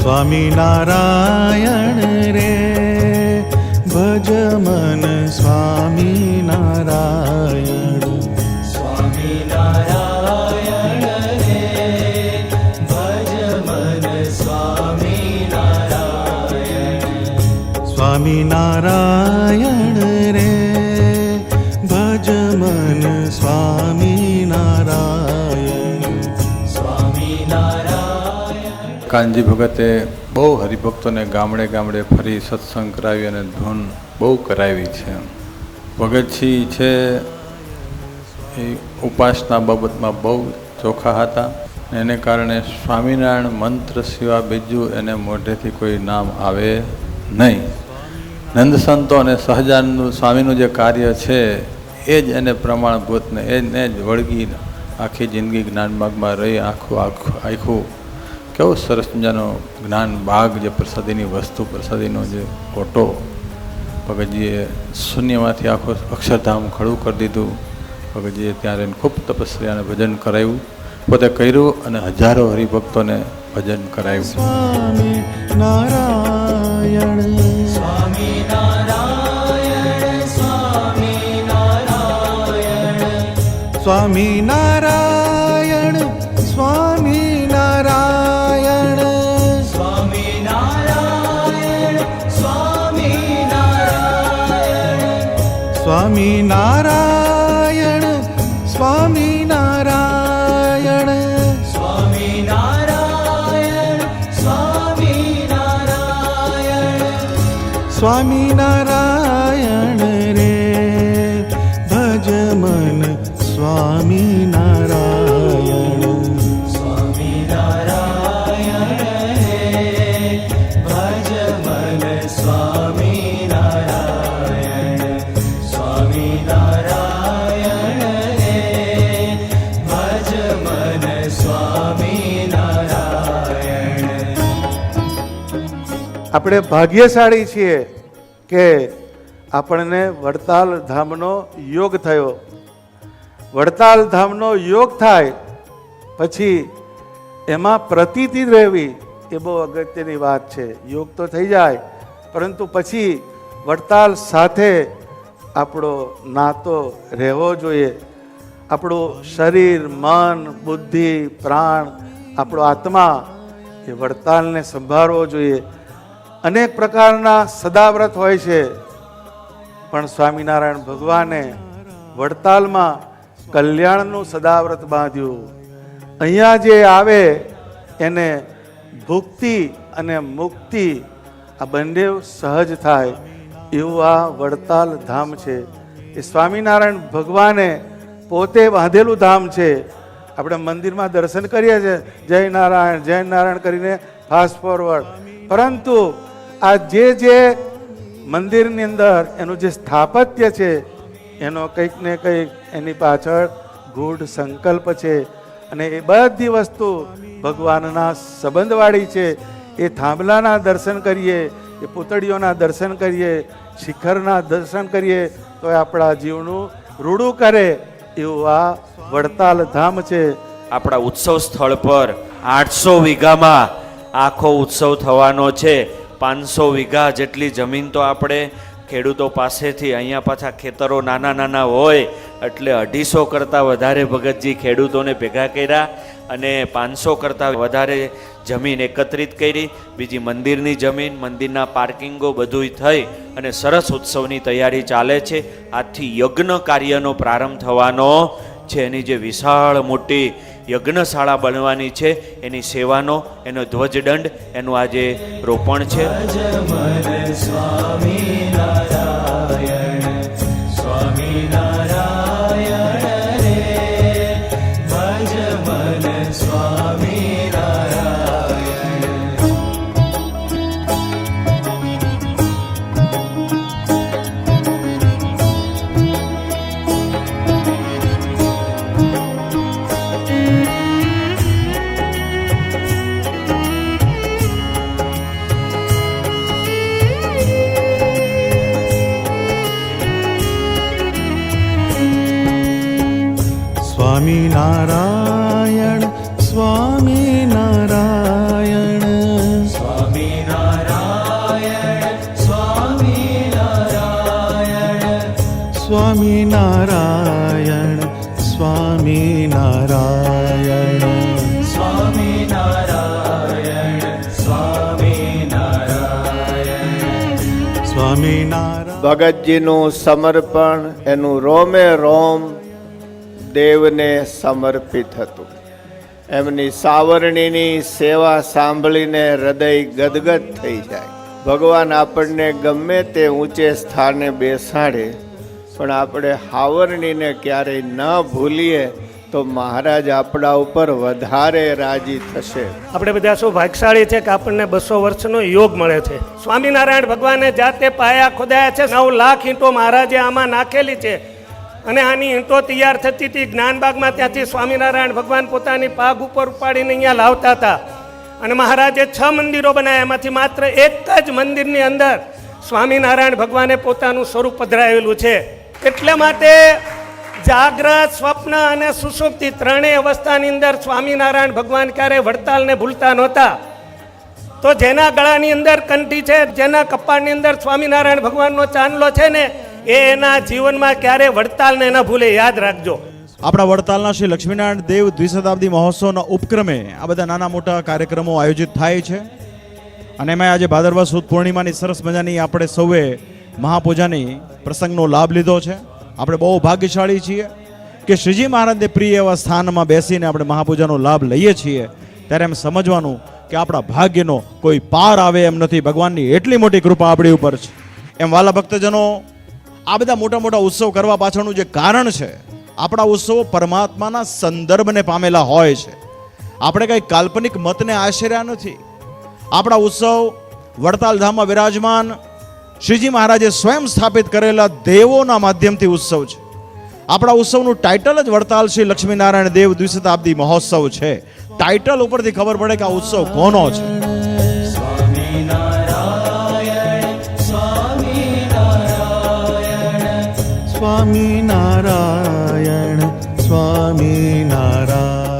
સ્વામિનારાયણ રે ભજ મન સ્વામિનારાયણ. સ્વામિનારાયણ રે ભજ મન સ્વામિનારાયણ. સ્વામિનારાયણ રે ભજ મન સ્વામિનારાયણ. સ્વામિનારાયણ. કાનજી ભગતે બહુ હરિભક્તોને ગામડે ગામડે ફરી સત્સંગ કરાવી અને ધૂન બહુ કરાવી છે. ભગતજી છે એ ઉપાસના બાબતમાં બહુ ચોખ્ખા હતા. એને કારણે સ્વામિનારાયણ મંત્ર સિવાય બીજું એને મોઢેથી કોઈ નામ આવે નહીં. નંદ સંતો અને સહજાનંદ સ્વામીનું જે કાર્ય છે એ જ એને પ્રમાણભૂતને એને જ વળગી આખી જિંદગી જ્ઞાનબાગમાં રહી આખું કેવું સરસ મજાનો જ્ઞાન બાગ, જે પ્રસાદીની વસ્તુ, પ્રસાદીનો જે કોટો ભગતજીએ શૂન્યમાંથી આખો અક્ષરધામ ખડું કરી દીધું. ભગતજીએ ત્યાં રહીને ખૂબ તપસ્યા અને ભજન કરાવ્યું, પોતે કર્યું અને હજારો હરિભક્તોને ભજન કરાવ્યું. સ્વામિનારાયણ સ્વામિનારાયણ સ્વામિનારાયણ. સ્વામિનારાયણ સ્વામિનારાયણ. સ્વામિનારાયણ સ્વામિનારાયણ. સ્વામિનારાયણ સ્વામિનારાયણ. સ્વામિનારાયણ સ્વામિનારાયણ. સ્વામિનારાયણ રે ભજ મન સ્વામિનારાયણ. સ્વામિનારાયણ રે ભજ મન સ્વામિનારાયણ. સ્વામિનારાયણ રે ભજ મન સ્વામિનારાયણ. આપણે ભાગ્યશાળી છીએ કે આપણને વડતાલ ધામનો યોગ થયો. વડતાલ ધામનો યોગ થાય પછી એમાં પ્રતીતિ રહેવી એ બહુ અગત્યની વાત છે. યોગ તો થઈ જાય પરંતુ પછી વડતાલ સાથે આપણો નાતો રહેવો જોઈએ. આપણું શરીર, મન, બુદ્ધિ, પ્રાણ, આપણો આત્મા એ વડતાલને સંભાળવો જોઈએ. અનેક પ્રકારના સદાવ્રત હોય છે પણ સ્વામિનારાયણ ભગવાને વડતાલમાં કલ્યાણનું સદાવ્રત બાંધ્યું. અહીંયા જે આવે એને ભુક્તિ અને મુક્તિ આ બંને સહજ થાય એવું આ વડતાલ ધામ છે. એ સ્વામિનારાયણ ભગવાને પોતે બાંધેલું ધામ છે. આપણે મંદિરમાં દર્શન કરીએ છીએ જય નારાયણ જય નારાયણ કરીને ફાસ્ટ ફોરવર્ડ, પરંતુ આ જે મંદિરની અંદર એનું જે સ્થાપત્ય છે એનો કંઈક ને કંઈક એની પાછળ ગૂઢ સંકલ્પ છે અને એ બધી વસ્તુ ભગવાનના સંબંધવાળી છે. એ થાંભલાના દર્શન કરીએ, એ પૂતળીઓના દર્શન કરીએ, શિખરના દર્શન કરીએ તો એ આપણા જીવનું રૂડું કરે એવું આ વડતાલ ધામ છે. આપણા ઉત્સવ સ્થળ પર 800 વીઘામાં આખો ઉત્સવ થવાનો છે. 500 વીઘા જેટલી જમીન તો આપણે ખેડૂતો પાસેથી, અહીંયા પાછા ખેતરો નાના નાના હોય એટલે 250 કરતાં વધારે ભગતજી ખેડૂતોને ભેગા કર્યા અને 500 કરતાં વધારે જમીન એકત્રિત કરી. બીજી મંદિરની જમીન, મંદિરના પાર્કિંગો બધું થઈ અને સરસ ઉત્સવની તૈયારી ચાલે છે. આજથી યજ્ઞ કાર્યનો પ્રારંભ થવાનો છે. એની જે વિશાળ મોટી યજ્ઞશાળા બનવાની છે એની સેવાનો, એનો ધ્વજદંડ, એનું આજે રોપણ છે. ભજ મન સ્વામિનારાયણ. સ્વામિનારાયણ રે ભજ મન સ્વામિનારાયણ. સ્વામિનારાયણ સ્વામિનારાયણ. સ્વામિનારાયણ સ્વામિનારાયણ સ્વામિનારાયણ સ્વામિનારાયણ. ભગતજીનું સમર્પણ એનું રોમે રોમ દેવને સમર્પિત હતું. એમની સાવરણીની સેવા સાંભળીને હૃદય ગદગદ થઈ જાય. ભગવાન આપણને ગમે તે ઊંચે સ્થાને બેસાડે, પણ આપણે હાવરણીને ક્યારેય ન ભૂલીએ તો મહારાજ આપણા ઉપર વધારે રાજી થશે. આપણે બધા શું ભાગ્યશાળી છે કે આપણને 200 વર્ષનો યોગ મળે છે. સ્વામિનારાયણ ભગવાને જાતે પાયા ખોદાયા છે. 9 લાખ ઈંટો મહારાજે આમાં નાખેલી છે અને આની ઈંટો તૈયાર થતી હતી જ્ઞાનબાગમાં. ત્યાંથી સ્વામિનારાયણ ભગવાન પોતાની પાગ ઉપર ઉપાડીને અહીંયા લાવતા હતા અને મહારાજે 6 મંદિરો બનાવ્યા. એમાંથી માત્ર એક જ મંદિરની અંદર સ્વામિનારાયણ ભગવાને પોતાનું સ્વરૂપ પધરાવેલું છે. એટલે માટે જાગ્રત, સ્વપ્ન અને સુષુપ્તિ ત્રણેય અવસ્થાની અંદર સ્વામિનારાયણ ભગવાન ક્યારેય વડતાલને ભૂલતા નહોતા. તો જેના ગળાની અંદર કંઠી છે, જેના કપાળની અંદર સ્વામિનારાયણ ભગવાનનો ચાંદલો છે ને, એ એના જીવનમાં ક્યારે વડતાલને ન ભૂલે, યાદ રાખજો. આપણા વડતાલના શ્રી લક્ષ્મીનારાયણ દેવ દ્વિશતાબ્દી મહોત્સવના ઉપક્રમે આ બધા નાના મોટા કાર્યક્રમો આયોજિત થાય છે અને એમાં આજે ભાદરવા સુદ પૂર્ણિમાની સરસ મજાની આપણે સૌએ મહાપૂજાની પ્રસંગનો લાભ લીધો છે. આપણે બહુ ભાગ્યશાળી છીએ કે શ્રીજી મહારાજને પ્રિય એવા સ્થાનમાં બેસીને આપણે મહાપૂજાનો લાભ લઈએ છીએ. ત્યારે એમ સમજવાનું કે આપણા ભાગ્યનો કોઈ પાર આવે એમ નથી. ભગવાનની એટલી મોટી કૃપા આપણી ઉપર છે. એમ વાલા ભક્તજનો, આ બધા મોટા મોટા ઉત્સવ કરવા પાછળનું જે કારણ છે, આપણા ઉત્સવો પરમાત્માના સંદર્ભને પામેલા હોય છે. આપણે કંઈ કાલ્પનિક મતને આશર્યા નથી. આપણા ઉત્સવ વડતાલ ધામમાં વિરાજમાન શ્રીજી મહારાજે સ્વયં સ્થાપિત કરેલા દેવોના માધ્યમથી ઉત્સવ છે. આપણા ઉત્સવનું ટાઇટલ જ વડતાલ શ્રી લક્ષ્મીનારાયણ દેવ દ્વિશતાબ્દી મહોત્સવ છે. ટાઇટલ ઉપરથી ખબર પડે કે આ ઉત્સવ કોનો છે. સ્વામિનારાયણ સ્વામિનારાયણ સ્વામિનારાયણ સ્વામિનારાયણ